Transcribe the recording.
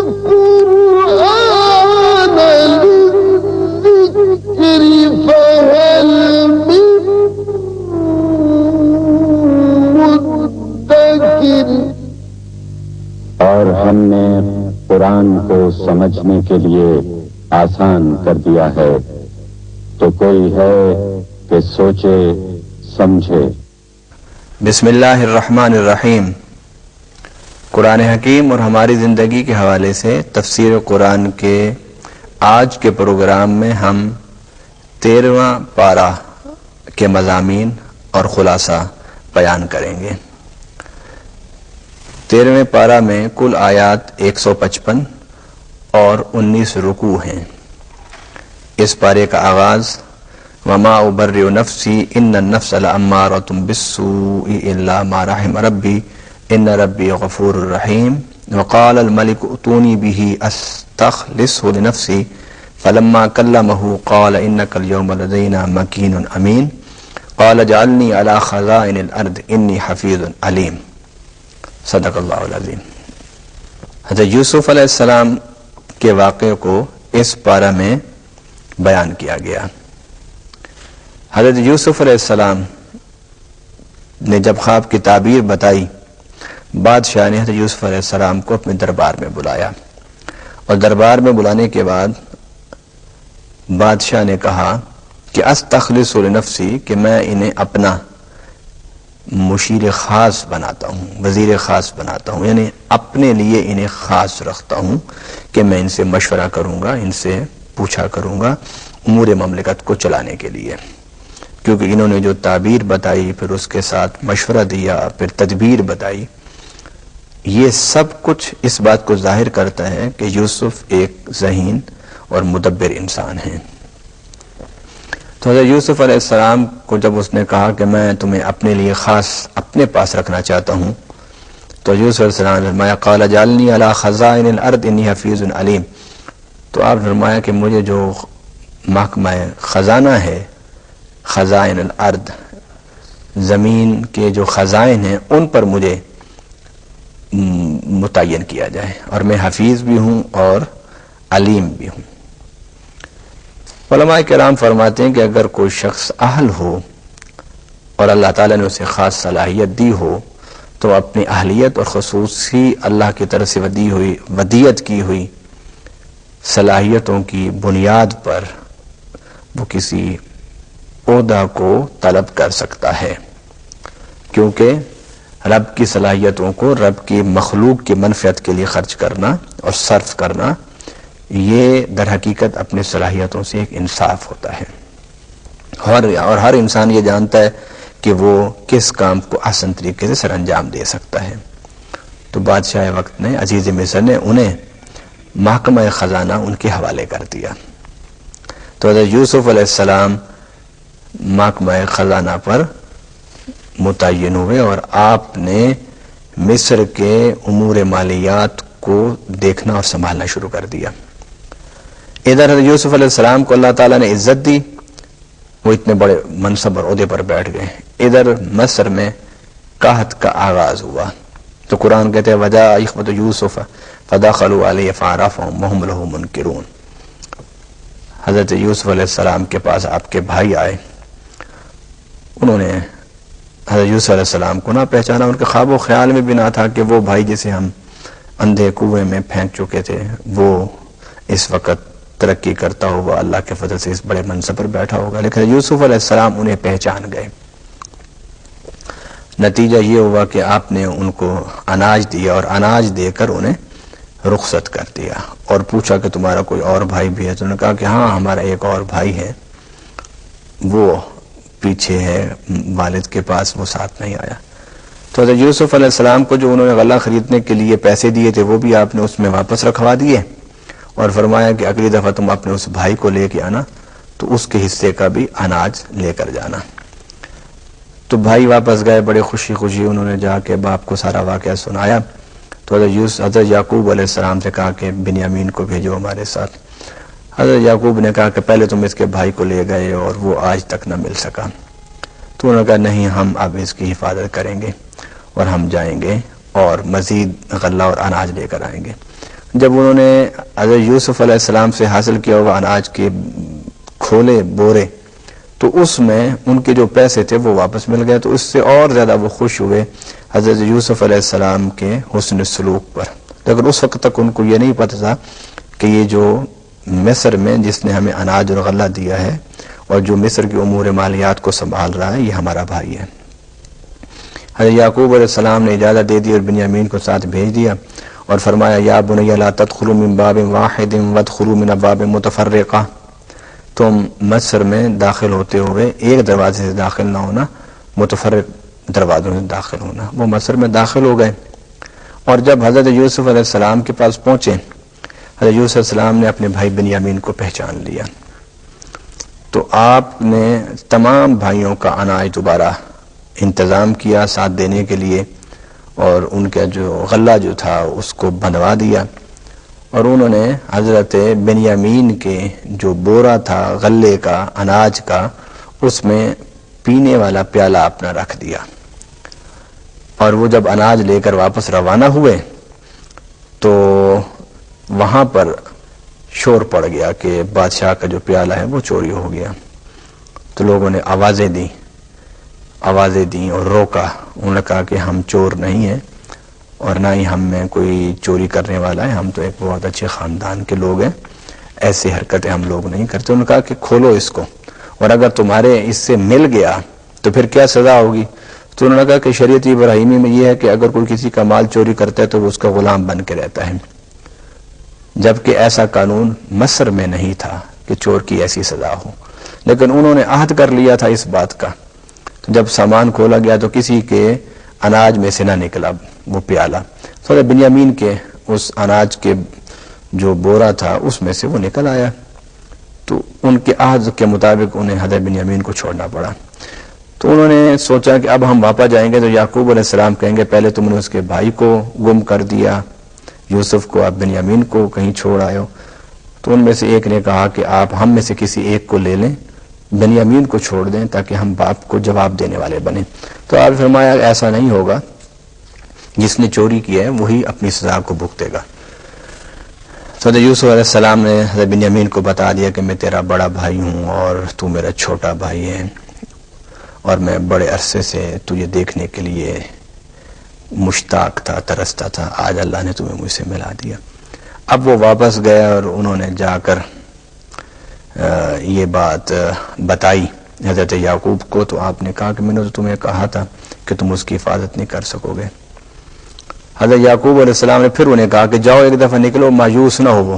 اور ہم نے قرآن کو سمجھنے کے لیے آسان کر دیا ہے، تو کوئی ہے کہ سوچے سمجھے۔ بسم اللہ الرحمن الرحیم۔ قرآن حکیم اور ہماری زندگی کے حوالے سے تفسیر قرآن کے آج کے پروگرام میں ہم 13واں پارہ کے مضامین اور خلاصہ بیان کریں گے۔ 13ویں پارہ میں کل آیات 155 اور 19 رکوع ہیں۔ اس پارے کا آغاز وما ابرئ نفسی ان النفس لامارۃ بالسوء الا ما رحم ربی ان ربی غفور رحیم وقال الملك ائتوني به استخلصه لنفسي فلما كلمه قال انك اليوم لدينا مكين امين قال اجعلني على خزائن الارض اني حفیظ علیم۔ صدق اللہ العظیم۔ حضرت یوسف علیہ السلام کے واقعے کو اس پارہ میں بیان کیا گیا۔ حضرت یوسف علیہ السلام نے جب خواب کی تعبیر بتائی، بادشاہ نے حضرت یوسف علیہ السلام کو اپنے دربار میں بلایا، اور دربار میں بلانے کے بعد بادشاہ نے کہا کہ استخلص لنفسی، کہ میں انہیں اپنا مشیر خاص بناتا ہوں، وزیر خاص بناتا ہوں، یعنی اپنے لیے انہیں خاص رکھتا ہوں کہ میں ان سے مشورہ کروں گا، ان سے پوچھا کروں گا امور مملکت کو چلانے کے لیے، کیونکہ انہوں نے جو تعبیر بتائی، پھر اس کے ساتھ مشورہ دیا، پھر تدبیر بتائی، یہ سب کچھ اس بات کو ظاہر کرتا ہے کہ یوسف ایک ذہین اور مدبر انسان ہیں۔ تو حضرت یوسف علیہ السلام کو جب اس نے کہا کہ میں تمہیں اپنے لیے خاص اپنے پاس رکھنا چاہتا ہوں، تو یوسف علیہ السلام نے فرمایا قال اجعلنی علی خزائن الارض انی حفیظ علیم، تو آپ نے فرمایا کہ مجھے جو محکمہ خزانہ ہے، خزائن الارض، زمین کے جو خزائن ہیں ان پر مجھے متعین کیا جائے، اور میں حفیظ بھی ہوں اور علیم بھی ہوں۔ علماء کرام فرماتے ہیں کہ اگر کوئی شخص اہل ہو اور اللہ تعالیٰ نے اسے خاص صلاحیت دی ہو، تو اپنی اہلیت اور خصوصی اللہ کی طرف سے ودیت کی ہوئی صلاحیتوں کی بنیاد پر وہ کسی عہدہ کو طلب کر سکتا ہے، کیونکہ رب کی صلاحیتوں کو رب کی مخلوق کی منفعت کے لیے خرچ کرنا اور صرف کرنا، یہ در حقیقت اپنی صلاحیتوں سے ایک انصاف ہوتا ہے، اور ہر انسان یہ جانتا ہے کہ وہ کس کام کو احسن طریقے سے سر انجام دے سکتا ہے۔ تو بادشاہ وقت نے، عزیز مصر نے انہیں محکمہ خزانہ ان کے حوالے کر دیا۔ تو حضرت یوسف علیہ السلام محکمہ خزانہ پر متعین ہوئے، اور آپ نے مصر کے امور مالیات کو دیکھنا اور سنبھالنا شروع کر دیا۔ ادھر حضرت یوسف علیہ السلام کو اللہ تعالیٰ نے عزت دی، وہ اتنے بڑے منصب اور عہدے پر بیٹھ گئے۔ ادھر مصر میں قحط کا آغاز ہوا، تو قرآن کہتے ہیں وجاء اخوۃ یوسف فدخلوا علیہ فعرفهم وهم له منکرون۔ حضرت یوسف علیہ السلام کے پاس آپ کے بھائی آئے، انہوں نے حضرت یوسف علیہ السلام کو نہ پہچانا، ان کے خواب و خیال میں بھی نہ تھا کہ وہ بھائی جسے ہم اندھے کنویں میں پھینک چکے تھے وہ اس وقت ترقی کرتا ہوا اللہ کے فضل سے اس بڑے منصب پر بیٹھا ہوگا، لیکن یوسف علیہ السلام انہیں پہچان گئے۔ نتیجہ یہ ہوا کہ آپ نے ان کو اناج دیا، اور اناج دے کر انہیں رخصت کر دیا، اور پوچھا کہ تمہارا کوئی اور بھائی بھی ہے؟ تو انہوں نے کہا کہ ہاں ہمارا ایک اور بھائی ہے، وہ پیچھے ہے والد کے پاس، وہ ساتھ نہیں آیا۔ تو حضرت یوسف علیہ السلام کو جو انہوں نے غلہ خریدنے کے لیے پیسے دیے تھے وہ بھی آپ نے اس میں واپس رکھوا دیے، اور فرمایا کہ اگلی دفعہ تم اپنے اس بھائی کو لے کے آنا تو اس کے حصے کا بھی اناج لے کر جانا۔ تو بھائی واپس گئے، بڑے خوشی خوشی انہوں نے جا کے باپ کو سارا واقعہ سنایا۔ تو حضرت یعقوب علیہ السلام سے کہا کہ بنیامین کو بھیجو ہمارے ساتھ۔ حضرت یعقوب نے کہا کہ پہلے تم اس کے بھائی کو لے گئے اور وہ آج تک نہ مل سکا، تو انہوں نے کہا نہیں، ہم اب اس کی حفاظت کریں گے اور ہم جائیں گے اور مزید غلہ اور اناج لے کر آئیں گے۔ جب انہوں نے حضرت یوسف علیہ السلام سے حاصل کیا ہوا اناج کے کھولے بورے تو اس میں ان کے جو پیسے تھے وہ واپس مل گئے، تو اس سے اور زیادہ وہ خوش ہوئے حضرت یوسف علیہ السلام کے حسن سلوک پر. لیکن اس وقت تک ان کو یہ نہیں پتہ تھا کہ یہ جو مصر میں جس نے ہمیں اناج اور غلہ دیا ہے اور جو مصر کی امور مالیات کو سنبھال رہا ہے یہ ہمارا بھائی ہے. حضرت یعقوب علیہ السلام نے اجازت دے دی اور بنیامین کو ساتھ بھیج دیا اور فرمایا یا بنی لا تدخلوا من باب واحد وادخلوا من ابواب متفرقہ، تم مصر میں داخل ہوتے ہوئے ایک دروازے سے داخل نہ ہونا، متفرق دروازوں سے داخل ہونا. وہ مصر میں داخل ہو گئے اور جب حضرت یوسف علیہ السلام کے پاس پہنچے حضرت یوسف علیہ السلام نے اپنے بھائی بنیامین کو پہچان لیا. تو آپ نے تمام بھائیوں کا اناج دوبارہ انتظام کیا ساتھ دینے کے لیے اور ان کا جو غلہ جو تھا اس کو بندوا دیا اور انہوں نے حضرت بنیامین کے جو بورا تھا غلے کا اناج کا اس میں پینے والا پیالہ اپنا رکھ دیا. اور وہ جب اناج لے کر واپس روانہ ہوئے تو وہاں پر شور پڑ گیا کہ بادشاہ کا جو پیالہ ہے وہ چوری ہو گیا. تو لوگوں نے آوازیں دیں اور روکا. انہوں نے کہا کہ ہم چور نہیں ہیں اور نہ ہی ہم میں کوئی چوری کرنے والا ہے، ہم تو ایک بہت اچھے خاندان کے لوگ ہیں، ایسی حرکتیں ہم لوگ نہیں کرتے. انہوں نے کہا کہ کھولو اس کو اور اگر تمہارے اس سے مل گیا تو پھر کیا سزا ہوگی؟ تو انہوں نے کہا کہ شریعت ابراہیمی میں یہ ہے کہ اگر کوئی کسی کا مال چوری کرتا ہے تو وہ اس کا غلام بن کے رہتا ہے، جبکہ ایسا قانون مصر میں نہیں تھا کہ چور کی ایسی سزا ہو. لیکن انہوں نے عہد کر لیا تھا اس بات کا. تو جب سامان کھولا گیا تو کسی کے اناج میں سے نہ نکلا وہ پیالہ، تو بنیامین کے اس اناج کے جو بورا تھا اس میں سے وہ نکل آیا. تو ان کے عہد کے مطابق انہیں حضرت بنیامین کو چھوڑنا پڑا. تو انہوں نے سوچا کہ اب ہم واپس جائیں گے تو یعقوب علیہ السلام کہیں گے پہلے تم نے اس کے بھائی کو گم کر دیا یوسف کو، آپ بنیامین کو کہیں چھوڑ آئے ہو. تو ان میں سے ایک نے کہا کہ آپ ہم میں سے کسی ایک کو لے لیں، بنیامین کو چھوڑ دیں تاکہ ہم باپ کو جواب دینے والے بنیں. تو آپ فرمایا ایسا نہیں ہوگا، جس نے چوری کی ہے وہی اپنی سزا کو بھگتے گا. تو یوسف علیہ السلام نے حضرت بنیامین کو بتا دیا کہ میں تیرا بڑا بھائی ہوں اور تو میرا چھوٹا بھائی ہے اور میں بڑے عرصے سے تجھے دیکھنے کے لیے مشتاق تھا، ترستا تھا، آج اللہ نے تمہیں مجھ سے ملا دیا. اب وہ واپس گئے اور انہوں نے جا کر یہ بات بتائی حضرت یعقوب کو. تو آپ نے کہا کہ میں نے تو تمہیں کہا تھا کہ تم اس کی حفاظت نہیں کر سکو گے. حضرت یعقوب علیہ السلام نے پھر انہیں کہا کہ جاؤ ایک دفعہ نکلو، مایوس نہ ہو.